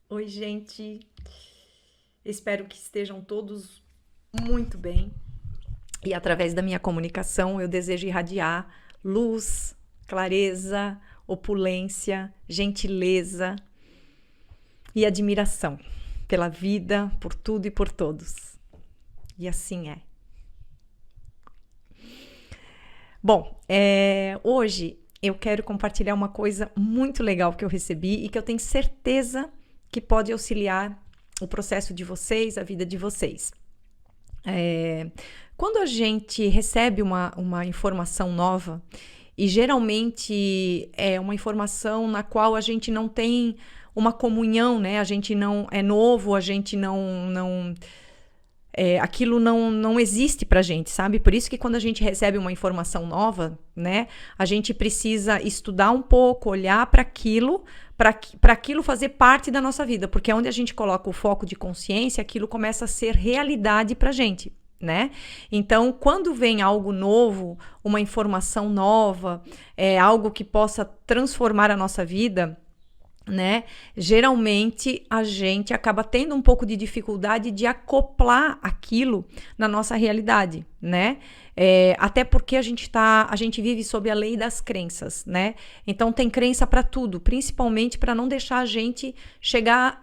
Oi, gente. Espero que estejam todos muito bem. E através da minha comunicação, eu desejo irradiar luz, clareza, opulência, gentileza e admiração pela vida, por tudo e por todos. E assim é. Bom, hoje eu quero compartilhar uma coisa muito legal que eu recebi e que eu tenho certeza que pode auxiliar o processo de vocês, a vida de vocês. Quando a gente recebe uma informação nova, e geralmente é uma informação na qual a gente não tem uma comunhão, né? A gente não é novo, a gente não aquilo não existe pra gente, sabe? Por isso que quando a gente recebe uma informação nova, né, a gente precisa estudar um pouco, olhar para aquilo, para aquilo fazer parte da nossa vida, porque é onde a gente coloca o foco de consciência, aquilo começa a ser realidade pra gente. Né? Então, quando vem algo novo, uma informação nova, algo que possa transformar a nossa vida, né? Geralmente a gente acaba tendo um pouco de dificuldade de acoplar aquilo na nossa realidade, né? Até porque a gente vive sob a lei das crenças, né? Então tem crença para tudo, principalmente para não deixar a gente chegar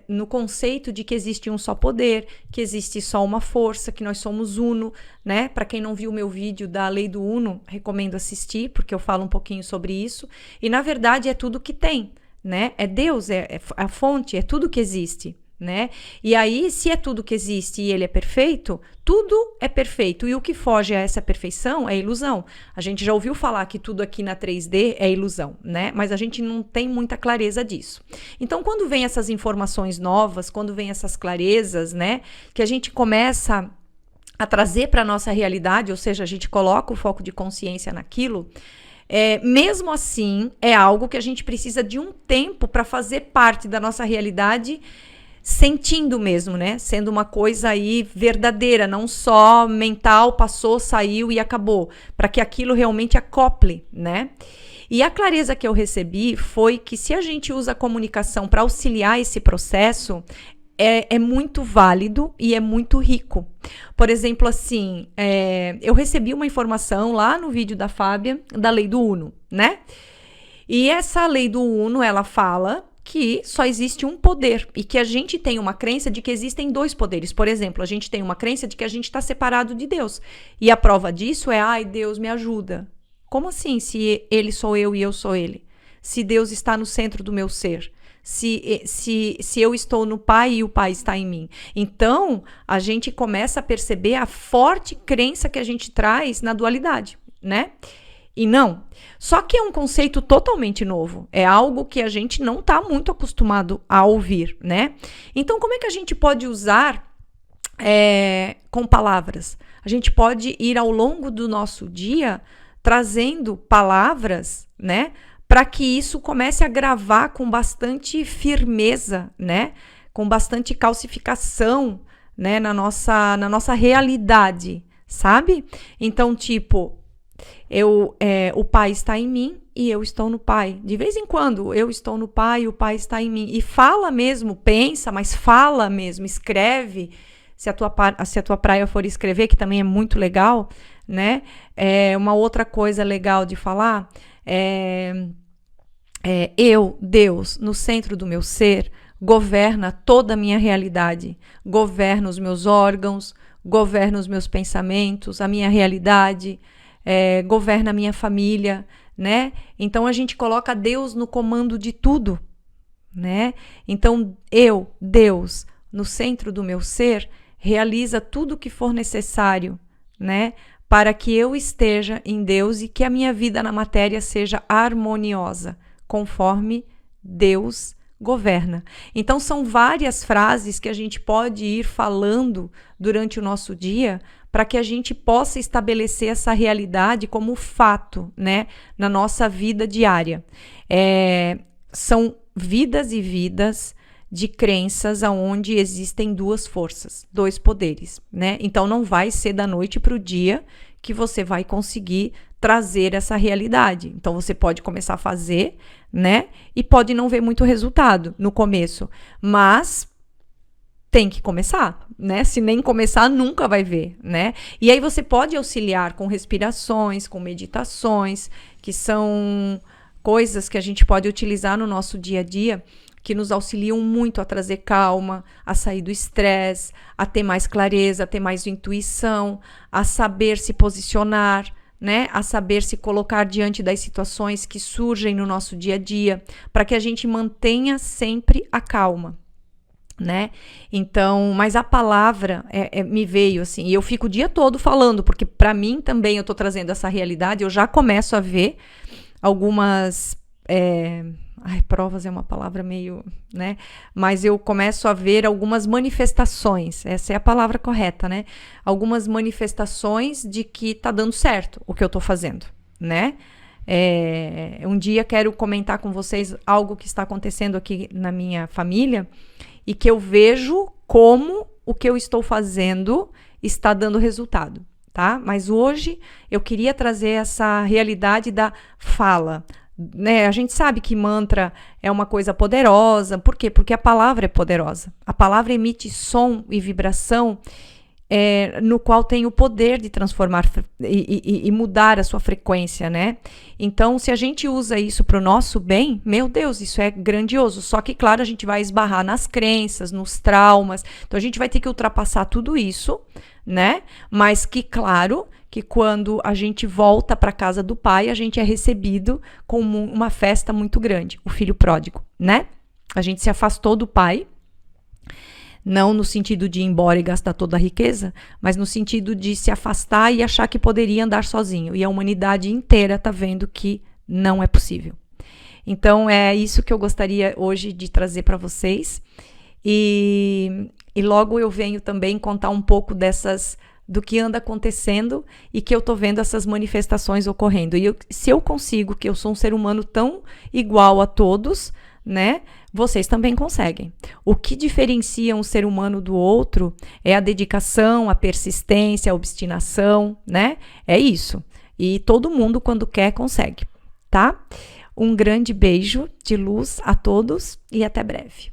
no conceito de que existe um só poder, que existe só uma força, que nós somos uno, né? Para quem não viu o meu vídeo da lei do uno, recomendo assistir, porque eu falo um pouquinho sobre isso. E na verdade é tudo que tem. Né? É Deus, é a fonte, é tudo que existe, né? E aí, se é tudo que existe e ele é perfeito, tudo é perfeito. E o que foge a essa perfeição é ilusão. A gente já ouviu falar que tudo aqui na 3D é ilusão, né? Mas a gente não tem muita clareza disso. Então, quando vem essas informações novas, quando vem essas clarezas, né? Que a gente começa a trazer para a nossa realidade, ou seja, a gente coloca o foco de consciência naquilo. Mesmo assim, é algo que a gente precisa de um tempo para fazer parte da nossa realidade, sentindo mesmo, né? Sendo uma coisa aí verdadeira, não só mental, passou, saiu e acabou, para que aquilo realmente acople, né? E a clareza que eu recebi foi que se a gente usa a comunicação para auxiliar esse processo, é muito válido e é muito rico. Por exemplo, assim, eu recebi uma informação lá no vídeo da Fábia, da lei do Uno, né? E essa lei do Uno, ela fala que só existe um poder e que a gente tem uma crença de que existem dois poderes. Por exemplo, a gente tem uma crença de que a gente está separado de Deus. E a prova disso é, ai, Deus me ajuda. Como assim, se ele sou eu e eu sou ele? Se Deus está no centro do meu ser? Se eu estou no Pai e o Pai está em mim. Então, a gente começa a perceber a forte crença que a gente traz na dualidade, né? E não. Só que é um conceito totalmente novo. É algo que a gente não está muito acostumado a ouvir, né? Então, como é que a gente pode usar com palavras? A gente pode ir ao longo do nosso dia trazendo palavras, né? Para que isso comece a gravar com bastante firmeza, né? Com bastante calcificação, né? Na nossa realidade, sabe? Então, tipo, o Pai está em mim e eu estou no Pai. De vez em quando eu estou no Pai e o Pai está em mim. E fala mesmo, pensa, mas fala mesmo, escreve. Se a tua praia for escrever, que também é muito legal, né? Uma outra coisa legal de falar eu, Deus, no centro do meu ser, governa toda a minha realidade, governa os meus órgãos, governa os meus pensamentos, a minha realidade, governa a minha família, né? Então a gente coloca Deus no comando de tudo, né? Então eu, Deus, no centro do meu ser, realiza tudo o que for necessário, né? Para que eu esteja em Deus e que a minha vida na matéria seja harmoniosa, conforme Deus governa. Então, são várias frases que a gente pode ir falando durante o nosso dia para que a gente possa estabelecer essa realidade como fato, né, na nossa vida diária. São vidas e vidas de crenças onde existem duas forças, dois poderes, né? Então, não vai ser da noite para o dia que você vai conseguir trazer essa realidade. Então, você pode começar a fazer, né? E pode não ver muito resultado no começo, mas tem que começar, né? Se nem começar, nunca vai ver, né? E aí você pode auxiliar com respirações, com meditações, que são coisas que a gente pode utilizar no nosso dia a dia, que nos auxiliam muito a trazer calma, a sair do estresse, a ter mais clareza, a ter mais intuição, a saber se posicionar, né? A saber se colocar diante das situações que surgem no nosso dia a dia, para que a gente mantenha sempre a calma, né? Então, mas a palavra me veio assim, e eu fico o dia todo falando, porque para mim também eu tô trazendo essa realidade, eu já começo a ver algumas provas é uma palavra meio, né? Mas eu começo a ver algumas manifestações, essa é a palavra correta, né? Algumas manifestações de que tá dando certo o que eu tô fazendo, né? Um dia quero comentar com vocês algo que está acontecendo aqui na minha família e que eu vejo como o que eu estou fazendo está dando resultado, tá? Mas hoje eu queria trazer essa realidade da fala, né? A gente sabe que mantra é uma coisa poderosa. Por quê? Porque a palavra é poderosa. A palavra emite som e vibração no qual tem o poder de transformar e mudar a sua frequência, né? Então, se a gente usa isso para o nosso bem, meu Deus, isso é grandioso. Só que, claro, a gente vai esbarrar nas crenças, nos traumas. Então, a gente vai ter que ultrapassar tudo isso, né? Mas que, claro, que quando a gente volta para a casa do pai, a gente é recebido com uma festa muito grande, o filho pródigo, né? A gente se afastou do pai, não no sentido de ir embora e gastar toda a riqueza, mas no sentido de se afastar e achar que poderia andar sozinho. E a humanidade inteira está vendo que não é possível. Então, é isso que eu gostaria hoje de trazer para vocês. E logo eu venho também contar um pouco do que anda acontecendo e que eu tô vendo essas manifestações ocorrendo. E se eu consigo, que eu sou um ser humano tão igual a todos, né? Vocês também conseguem. O que diferencia um ser humano do outro é a dedicação, a persistência, a obstinação, né? É isso. E todo mundo, quando quer, consegue, tá? Um grande beijo de luz a todos e até breve.